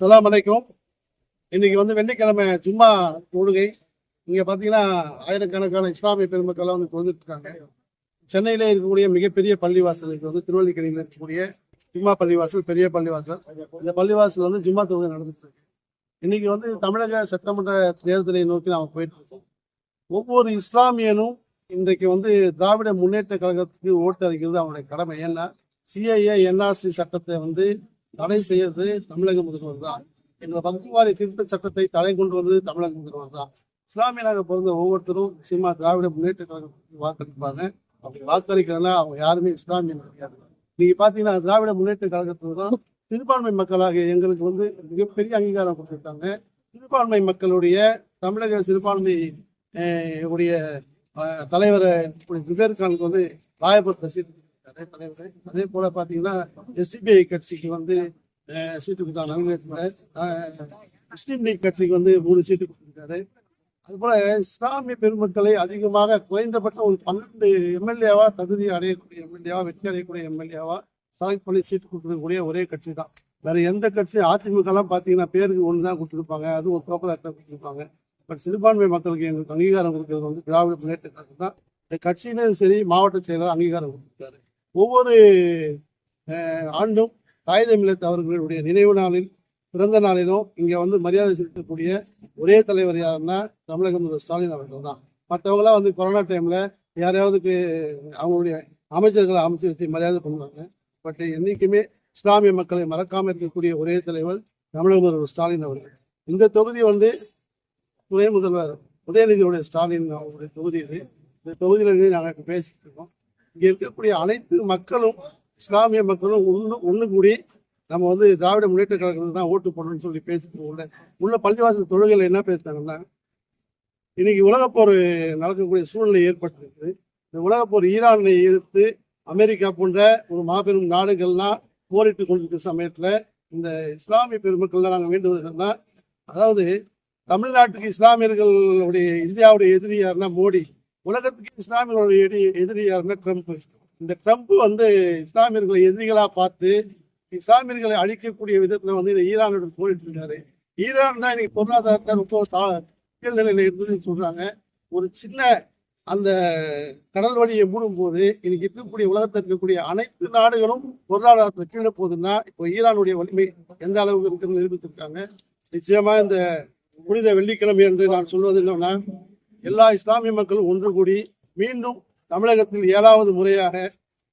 அஸ்ஸலாமு அலைக்கும். இன்னைக்கு வெள்ளிக்கிழமை ஜும்மா தொழுகை. இங்க பாத்தீங்கன்னா ஆயிரக்கணக்கான இஸ்லாமிய பெருமக்கள் தொழுதுட்டு இருக்காங்க. சென்னையில இருக்கக்கூடிய மிகப்பெரிய பள்ளிவாசல் இது திருவள்ளிக்கணியில் இருக்கக்கூடிய ஜும்மா பள்ளிவாசல், பெரிய பள்ளிவாசல். இந்த பள்ளிவாசல் ஜும்மா தொழுகை நடந்துட்டு இருக்கு. இன்னைக்கு தமிழக சட்டமன்ற தேர்தலை நோக்கி நாம போயிட்டு இருக்கோம். ஒவ்வொரு இஸ்லாமியனும் இன்றைக்கு திராவிட முன்னேற்ற கழகத்துக்கு ஓட்டு அளிக்கிறது அவனுடைய கடமை. ஏன்னா சிஐஏ என்ஆர்சி சட்டத்தை தடை செய்யறது தமிழக முதல்வர் தான். என்ற வகுப்புவாரி திருத்த சட்டத்தை தடை கொண்டு வந்தது தமிழக முதல்வர் தான். இஸ்லாமியனாக பிறந்த ஒவ்வொருத்தரும் நிச்சயமா திராவிட முன்னேற்ற கழகத்துக்கு வாக்களிப்பாங்க. அப்படி வாக்களிக்கிறதுனா அவங்க யாருமே இஸ்லாமியன் கிடையாது. நீங்க பாத்தீங்கன்னா திராவிட முன்னேற்ற கழகத்துல தான் சிறுபான்மை மக்களாக எங்களுக்கு மிகப்பெரிய அங்கீகாரம் கொடுத்துருக்காங்க. சிறுபான்மை மக்களுடைய தமிழக சிறுபான்மை உடைய தலைவர் ஜுபேர் கானுக்கு ராயபுரத்தை சீட்டு கொடுத்துருக்காரு தலைவர். அதே போல பாத்தீங்கன்னா எஸ்டிபிஐ கட்சிக்கு சீட்டு கொடுத்தாங்க. முஸ்லீம் லீக் கட்சிக்கு 3 சீட்டு கொடுத்துருக்காரு. அதுபோல இஸ்லாமிய பெருமக்களை அதிகமாக குறைந்தபட்சம் ஒரு 12 எம்எல்ஏவா தகுதி அடையக்கூடிய எம்எல்ஏவா வெற்றி அடையக்கூடிய எம்எல்ஏவா செலக்ட் பண்ணி சீட்டு கொடுத்துருக்கக்கூடிய ஒரே கட்சி தான். வேற எந்த கட்சி அதிமுகலாம் பார்த்தீங்கன்னா பேருக்கு ஒன்று தான் கொடுத்துருப்பாங்க, அதுவும் ஒரு கோப்பரேட்டை கொடுத்துருப்பாங்க. பட் சிறுபான்மை மக்களுக்கு எங்களுக்கு அங்கீகாரம் கொடுக்கறது திராவிட முன்னேற்ற கழகம் தான். இந்த கட்சியிலும் சரி மாவட்ட செயலர் அங்கீகாரம் கொடுத்துருக்காரு. ஒவ்வொரு ஆண்டும் காயிதே மில்லத் அவர்களுடைய நினைவு நாளில், பிறந்த நாளிலும் இங்கே மரியாதை செலுத்தக்கூடிய ஒரே தலைவர் யாருன்னா தமிழக முதல்வர் ஸ்டாலின் அவர்கள் தான். மற்றவங்களாம் கொரோனா டைம்ல யாரையாவதுக்கு அவங்களுடைய அமைச்சர்களை அமைச்சு வச்சு மரியாதை பண்ணுவாங்க. பட் என்னைக்குமே இஸ்லாமிய மக்களை மறக்காம இருக்கக்கூடிய ஒரே தலைவர் தமிழக முதல்வர் ஸ்டாலின் அவர்கள். இந்த தொகுதி துணை முதல்வர் உதயநிதியுடைய ஸ்டாலின் அவருடைய தொகுதி இது. இந்த தொகுதியில நாங்கள் பேசிட்டு இருக்கோம். இங்க இருக்கக்கூடிய அனைத்து மக்களும் இஸ்லாமிய மக்களும் ஒன்று கூடி நம்ம திராவிட முன்னேற்ற கழகத்தில் தான் ஓட்டு போடணும்னு சொல்லி பேசிட்டு உள்ள பள்ளிவாசல் தொழுகையில் என்ன பேசுறாங்கன்னா, இன்னைக்கு உலகப்போர் நடக்கக்கூடிய சூழ்நிலை ஏற்பட்டிருக்கு. இந்த உலகப்போர் ஈரானை எதிர்த்து அமெரிக்கா போன்ற ஒரு மாபெரும் நாடுகள்லாம் போரிட்டு கொண்டிருக்கிற சமயத்துல இந்த இஸ்லாமிய பெருமக்கள்லாம் நாங்கள் வேண்டுவதுன்னா, அதாவது தமிழ்நாட்டுக்கு இஸ்லாமியர்களுடைய இந்தியாவுடைய எதிரி யாருன்னா மோடி, உலகத்துக்கு இஸ்லாமியர்களுடைய எதிரி யாருன்னா ட்ரம்ப். இந்த ட்ரம்ப் இஸ்லாமியர்களை எதிரிகளா பார்த்து இஸ்லாமியர்களை அழிக்கக்கூடிய விதத்துல இந்த ஈரானுடன் போயிட்டு இருக்காரு. ஈரான் தான் இன்னைக்கு பொருளாதாரத்தை ரொம்ப கீழ்நிலையில இருந்ததுன்னு சொல்றாங்க. ஒரு சின்ன அந்த கடல் வழியை மூடும் போது இன்னைக்கு இருக்கக்கூடிய உலகத்தில் இருக்கக்கூடிய அனைத்து நாடுகளும் பொருளாதாரத்தை கீழே போகுதுன்னா இப்போ ஈரானுடைய வலிமை எந்த அளவுக்கு இருக்குன்னு நிரூபித்திருக்காங்க. நிச்சயமா இந்த புனித வெள்ளிக்கிழமை என்று நான் சொல்வது என்னன்னா, எல்லா இஸ்லாமிய மக்களும் ஒன்று கூடி மீண்டும் தமிழகத்தில் 7வது முறையாக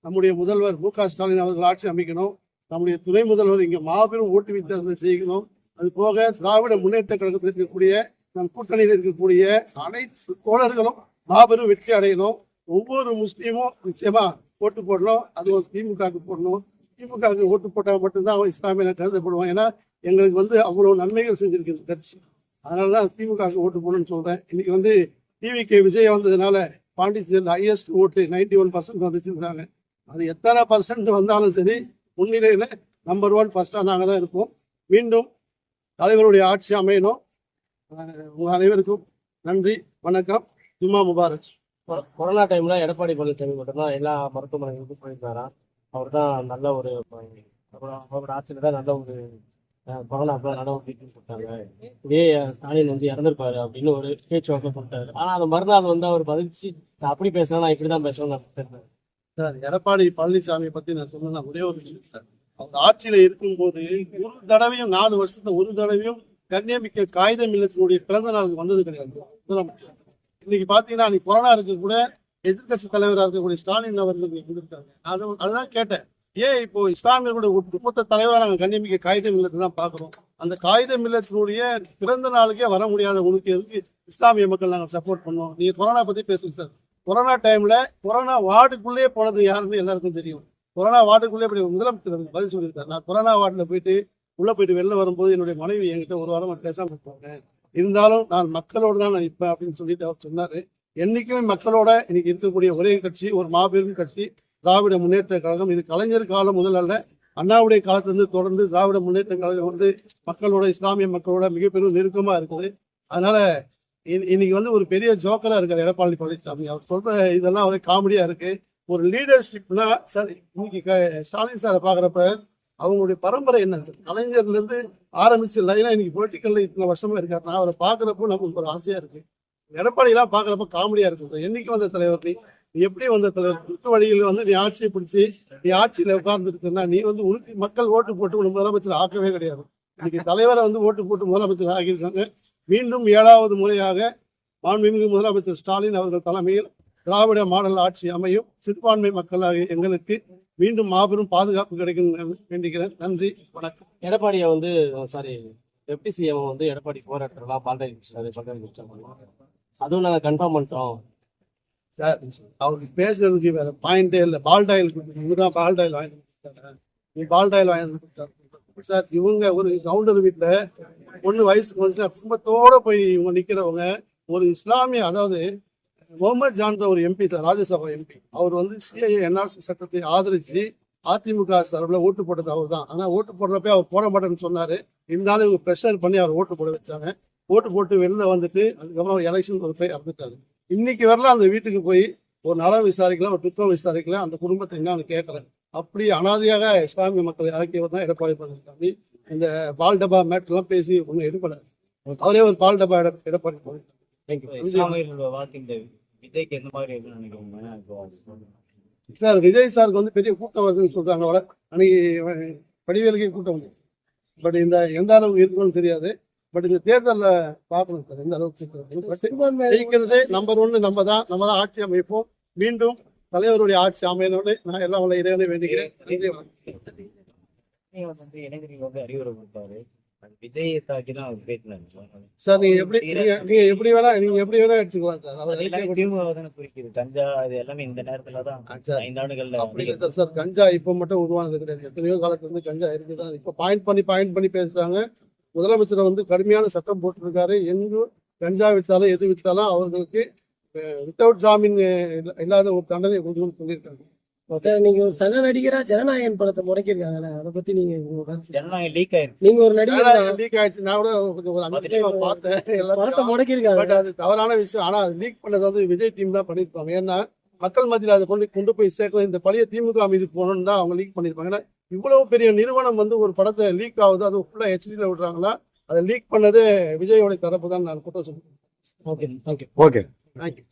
நம்முடைய முதல்வர் மு.க. ஸ்டாலின் அவர்கள் ஆட்சி அமைக்கணும். நம்முடைய துணை முதல்வர் இங்கே மாபெரும் ஓட்டு வித்தியாசத்தை செய்யணும். அது போக திராவிட முன்னேற்ற கழகத்தில் இருக்கக்கூடிய நம் கூட்டணியில் இருக்கக்கூடிய அனைத்து தோழர்களும் மாபெரும் வெற்றி அடையணும். ஒவ்வொரு முஸ்லீமும் நிச்சயமா ஓட்டு போடணும். அதுவும் திமுகவுக்கு போடணும். திமுகவுக்கு ஓட்டு போட்டால் மட்டும்தான் அவன் இஸ்லாமிய கருதப்படுவான். ஏன்னா எங்களுக்கு அவ்வளவு நன்மைகள் செஞ்சிருக்கு கட்சி. அதனாலதான் திமுகவுக்கு ஓட்டு போடணும்னு சொல்றேன். இன்னைக்கு டிவிகே விஜய் வந்ததுனால பாண்டிச்சேரியில் ஹையஸ்ட் ஓட்டு 91% வந்துச்சுருக்காங்க. அது எத்தனை பர்சன்ட் வந்தாலும் சரி முன்னிலையில நம்பர் 1 ஃபர்ஸ்டா நாங்க தான் இருப்போம். மீண்டும் தலைவருடைய ஆட்சி அமையணும். உங்க அனைவருக்கும் நன்றி, வணக்கம், ஜும்மா முபாரக். கொரோனா டைம்ல எடப்பாடி பழனிசாமி மட்டும்தான் எல்லா மருத்துவமனைகளுக்கும் போயிருந்தாராம். அவர் தான் நல்ல ஒரு அவரோட ஆட்சியில தான் நல்ல ஒரு கொரோனா நடவடிக்கை கொடுத்தாங்க. இதே ஸ்டாலின் இறந்திருப்பாரு அப்படின்னு ஒரு பேச்சுவார்த்தை சொல்லிட்டாரு. ஆனா அந்த மறுநாள் அவர் பதிச்சு அப்படி பேசுறேன், நான் இப்படிதான் பேசுறேன். சார், எடப்பாடி பழனிசாமியை பத்தி நான் சொன்னா ஒரே ஒரு விஷயம் சார். அவங்க ஆட்சியில இருக்கும்போது ஒரு தடவையும் 4 வருஷத்துல ஒரு தடவையும் கண்ணியமிக்க காயிதே மில்லத்தினுடைய பிறந்த நாளுக்கு வந்தது கிடையாது முதலமைச்சர். இன்னைக்கு பாத்தீங்கன்னா அன்னைக்கு கொரோனா இருக்க கூட எதிர்கட்சி தலைவராக இருக்கக்கூடிய ஸ்டாலின் அவர்களுக்கு இருந்திருக்காங்க. அதுதான் கேட்டேன், ஏன் இப்போ இஸ்லாமியர்களுடைய ஒட்டுமொத்த தலைவராக நாங்கள் கண்ணியமிக்க காயிதே மில்லத்தை தான் பாக்குறோம். அந்த காயிதே மில்லத்தினுடைய பிறந்த நாளுக்கே வர முடியாத உனக்கு எதுக்கு இஸ்லாமிய மக்கள் நாங்கள் சப்போர்ட் பண்ணுவோம்? நீங்க கொரோனா பத்தி பேசுங்க சார். கொரோனா டைம்ல கொரோனா வார்டுக்குள்ளே போனது யாருன்னு எல்லாருக்கும் தெரியும். கொரோனா வார்டுக்குள்ளே முதலமைச்சர் பதில் சொல்லியிருக்காரு. நான் கொரோனா வார்டுல உள்ள போயிட்டு வெளில வரும்போது என்னுடைய மனைவி என்கிட்ட ஒரு வாரம் பேசாம இருப்பாங்க, இருந்தாலும் நான் மக்களோடு தான் நான் நிற்பேன் அப்படின்னு சொல்லிட்டு அவர் சொன்னாரு. என்னைக்குமே மக்களோட இன்னைக்கு இருக்கக்கூடிய ஒரே கட்சி, ஒரு மாபெரும் கட்சி திராவிட முன்னேற்ற கழகம். இது கலைஞர் காலம் முதல் அல்ல, அண்ணாவுடைய காலத்திலிருந்து தொடர்ந்து திராவிட முன்னேற்ற கழகம் மக்களோட, இஸ்லாமிய மக்களோட மிகப்பெரும் நெருக்கமா இருக்குது. அதனால இன்னைக்கு ஒரு பெரிய ஜோக்கரா இருக்காரு எடப்பாடி பழனிசாமி. அவர் சொல்ற இதெல்லாம் ஒரே காமெடியா இருக்கு. ஒரு லீடர்ஷிப்னா சார், இன்னைக்கு ஸ்டாலின் சாரை பாக்குறப்ப அவங்களுடைய பரம்பரை என்ன சார்? கலைஞர்ல இருந்து ஆரம்பிச்சு லைனா இன்னைக்கு பொலிட்டிக்கல்ல இத்தனை வருஷமா இருக்காரு. நான் அவரை பாக்குறப்போ நமக்கு ஒரு ஆசையா இருக்கு. எடப்பாடி எல்லாம் பாக்குறப்ப காமெடியா இருக்கு. என்னைக்கு வந்த தலைவர் நீ எப்படி வந்த தலைவர்? குற்ற வழியில் வந்து நீ ஆட்சியை பிடிச்சி நீ ஆட்சியில உட்கார்ந்து இருக்குன்னா நீ வந்து உனக்கு மக்கள் ஓட்டு போட்டு உனக்கு முதலமைச்சர் ஆக்கவே கிடையாது. இன்னைக்கு தலைவரை வந்து ஓட்டு போட்டு முதலமைச்சர் ஆகியிருக்காங்க. மீண்டும் 7வது முறையாக மாண்புமிகு முதலமைச்சர் ஸ்டாலின் அவர்கள் தலைமையில் திராவிட மாடல் ஆட்சி அமையும். சிறுபான்மை மக்களாக எங்களுக்கு மீண்டும் மாபெரும் பாதுகாப்பு கிடைக்கும் வேண்டுகிறேன். நன்றி, வணக்கம். எடப்பாடியை வந்து சாரி டெப்டி சிஎம் வந்து எடப்பாடி போராட்டம்லாம் பால்டாய் அதுவும் நாங்கள் கன்ஃபார்ம் பண்ணிட்டோம் சார். அவருக்கு பேசுறதுக்கு வேற பாயிண்டே இல்லை. பால்டாயில் இவருதான் பால்டாயில் வாங்கி கொடுத்தாரு. நீ பால்டாயில் வாங்கி கொடுத்தாரு சார். இவங்க ஒரு கவுண்டர் வீட்டுல பொண்ணு வயசுக்கு வந்து குடும்பத்தோட போய் இவங்க நிக்கிறவங்க ஒரு இஸ்லாமிய, அதாவது முகமது ஜான்ற ஒரு எம்பி சார், ராஜ்யசபா எம்பி. அவர் வந்து சிஐஏ என்ஆர்சி சட்டத்தை ஆதரிச்சு அதிமுக சார்பில் ஓட்டு போட்டது அவர் தான். ஆனால் ஓட்டு போடுறப்ப அவர் போட மாட்டேன்னு சொன்னாரு. இருந்தாலும் இவங்க ப்ரெஷர் பண்ணி அவர் ஓட்டு போட வச்சாங்க. ஓட்டு போட்டு வெளில வந்துட்டு அதுக்கப்புறம் எலெக்ஷன் ஒரு போய் இறந்துட்டாரு. இன்னைக்கு வரலாம் அந்த வீட்டுக்கு போய் ஒரு நலம் விசாரிக்கலாம், ஒரு துக்கம் விசாரிக்கலாம். அந்த குடும்பத்தை என்ன கேட்கறேன். அப்படி அனாதையாக இஸ்லாமிய மக்களை ஆக்கியவர் தான் எடப்பாடி பழனிசாமி. இந்த பால் டப்பா மேட்லாம் பேசி ஒன்றும் எடுப்படாது. அவரே ஒரு பால் டப்பா எடப்பாடி விஜய்க்கு எந்த மாதிரி இருக்குன்னு நினைக்கிறீங்க சார்? விஜய் சாருக்கு வந்து பெரிய கூட்டம் வருதுன்னு சொல்றாங்க. அன்னைக்கு படிவேலுக்கே கூட்டம் வந்து, பட் இந்த எந்த அளவுக்கு இருக்குன்னு தெரியாது. பட் இந்த தேர்தலில் பார்க்கணும் சார் எந்த அளவுக்கு ஜெயிக்கிறது. நம்பர் 1 நம்ம தான் ஆட்சி அமைப்போம். மீண்டும் தலைவருடைய ஆட்சி அமையணும்னு நான் எல்லாம் உள்ள இறைவனை வேண்டுகிறேன். இளைஞர்கள் வந்து அறிவுரை கொடுத்தாரு. விஜயை தாக்கி தான் அவர் பேசினாங்க சார். நீங்க எப்படி வேணா எடுத்துக்கலாம் சார். அவர் குறிக்குது கஞ்சா இது எல்லாமே இந்த நேரத்துல தான் 5 ஆண்டுகள்ல அப்படி இல்லை சார். கஞ்சா இப்ப மட்டும் உருவானது கிடையாது. எத்தனையோ காலத்துல இருந்து கஞ்சா இருக்குதான். இப்ப பாயிண்ட் பண்ணி பேசுறாங்க. முதலமைச்சர் வந்து கடுமையான சட்டம் போட்டிருக்காரு. எங்கும் கஞ்சா வித்தாலும் எது வித்தாலும் அவர்களுக்கு வித்தவுட் ஜாமீன் இல்லாத ஒரு தண்டனை கொடுக்கணும்னு சொல்லியிருக்காங்க. நீங்க ஒரு சக நடிகரா ஜனநாயகன் படத்தை முடக்கிருக்காங்கல்ல, அதை பத்தி நீங்க ஜனநாயகம் லீக் ஆயிருக்கு. நீங்க ஒரு நடிகர் லீக் ஆயிடுச்சு. நான் கூட ஒரு 5 டைம் பார்த்தேன். படத்தை முடக்கிருக்காங்க. பட் அது தவறான விஷயம். ஆனா அது லீக் பண்ணது வந்து விஜய் டீம் தான் பண்ணிருப்பாங்க. ஏன்னா மக்கள் மத்தியில் அதை கொண்டு போய் சேர்க்கணும். இந்த பழைய திமுக மீது போகணும்னு தான் அவங்க லீக் பண்ணிருப்பாங்க. ஏன்னா இவ்வளவு பெரிய நிறுவனம் வந்து ஒரு படத்தை லீக் ஆகுது, அது ஃபுல்லா ஹெச்டில விடுறாங்களா? அதை லீக் பண்ணது விஜயோட தரப்பு தான் நான் குற்றம் சொல்லுவேன். Okay thank you.